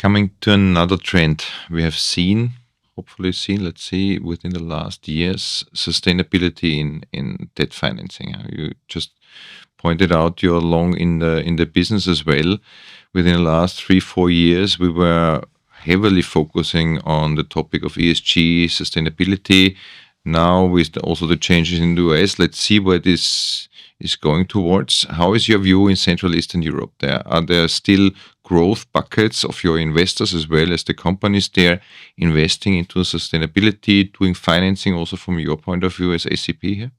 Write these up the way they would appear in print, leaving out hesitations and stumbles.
Coming to another trend we have seen, hopefully seen, let's see, within the last years, sustainability in debt financing. You just pointed out you're long in the business as well. Within the last 3-4 years, we were heavily focusing on the topic of ESG, sustainability. Now, with also the changes in the US, let's see where this is going towards. How is your view in Central Eastern Europe? Are there still growth buckets of your investors as well as the companies there investing into sustainability, doing financing also from your point of view as ACP here?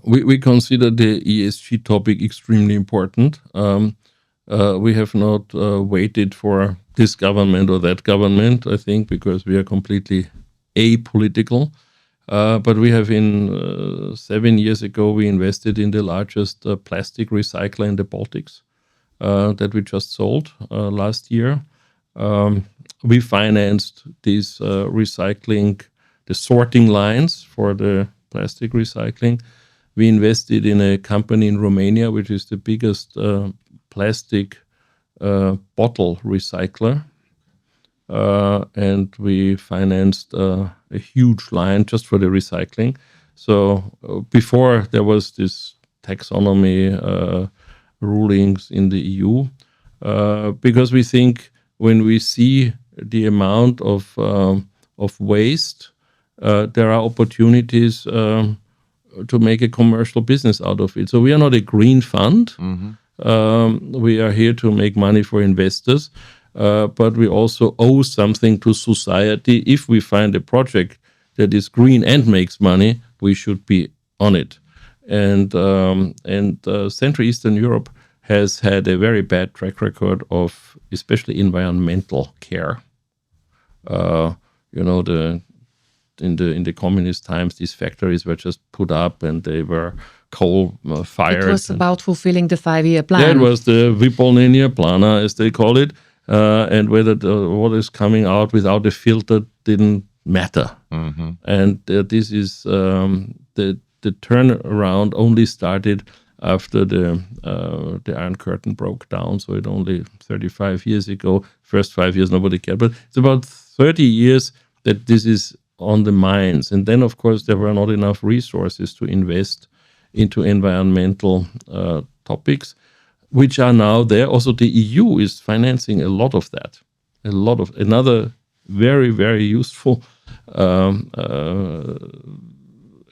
We consider the ESG topic extremely important. We have not waited for this government or that government, I think, because we are completely apolitical. But we have 7 years ago, we invested in the largest plastic recycler in the Baltics that we just sold last year. We financed these recycling, the sorting lines for the plastic recycling. We invested in a company in Romania, which is the biggest plastic bottle recycler. And we financed a huge line just for the recycling. So before there was this taxonomy rulings in the EU, because we think when we see the amount of waste, there are opportunities to make a commercial business out of it. So we are not a green fund. We are here to make money for investors. But we also owe something to society. If we find a project that is green and makes money, we should be on it. And Central Eastern Europe has had a very bad track record of especially environmental care. In the communist times, these factories were just put up and they were coal-fired. It was about fulfilling the 5-year plan. That was the Vyplnění plána, as they call it. And whether the water is coming out without a filter didn't matter. And this is the turnaround only started after the Iron Curtain broke down. So it only 35 years ago. First 5 years nobody cared, but it's about 30 years that this is on the minds. And then, of course, there were not enough resources to invest into environmental topics, which are now there. Also, the EU is financing a lot of that. Another very, very useful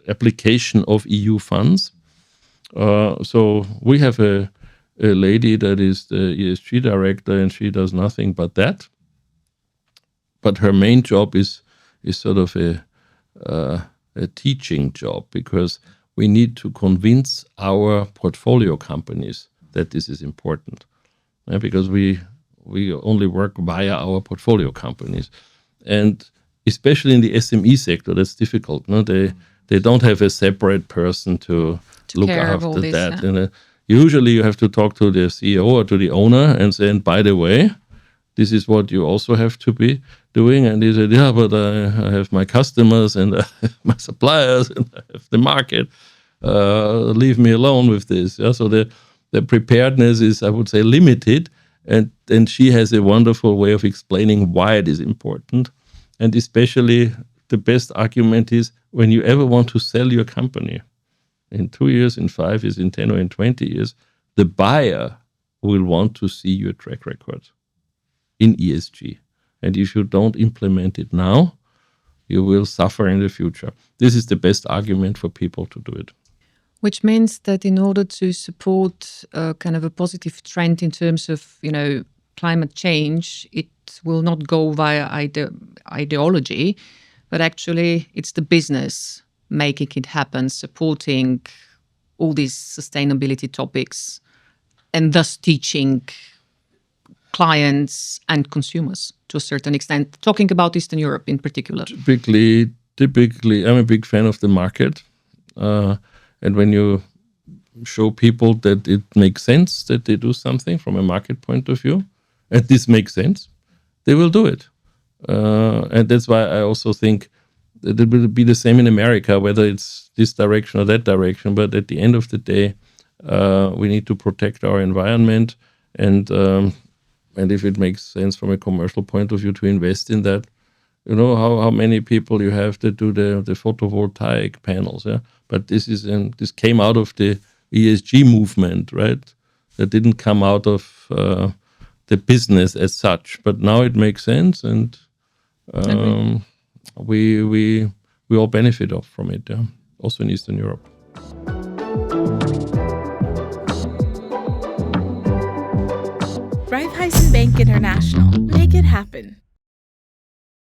application of EU funds. So we have a lady that is the ESG director, and she does nothing but that. But her main job is sort of a teaching job, because we need to convince our portfolio companies that this is important, because we only work via our portfolio companies, and especially in the SME sector, that's difficult. No, they don't have a separate person to look after this, that. Yeah. And usually, you have to talk to the CEO or to the owner and say, and by the way, this is what you also have to be doing. And he said, yeah, but I have my customers and I have my suppliers and I have the market. Leave me alone with this. Yeah? So the preparedness is, I would say, limited. And she has a wonderful way of explaining why it is important. And especially the best argument is when you ever want to sell your company, in 2 years, in 5 years, in 10 or in 20 years, the buyer will want to see your track record in ESG. And if you don't implement it now, you will suffer in the future. This is the best argument for people to do it. Which means that in order to support kind of a positive trend in terms of, climate change, it will not go via ideology, but actually it's the business making it happen, supporting all these sustainability topics, and thus teaching clients and consumers to a certain extent, talking about Eastern Europe in particular. Typically, I'm a big fan of the market. And when you show people that it makes sense that they do something from a market point of view, and this makes sense, they will do it. And that's why I also think that it will be the same in America, whether it's this direction or that direction. But at the end of the day, we need to protect our environment. And and if it makes sense from a commercial point of view to invest in that. You know how many people you have that do the photovoltaic panels, yeah. But this came out of the ESG movement, right? That didn't come out of the business as such. But now it makes sense, and we all benefit from it, yeah. Also in Eastern Europe. Raiffeisen Bank International. Make it happen.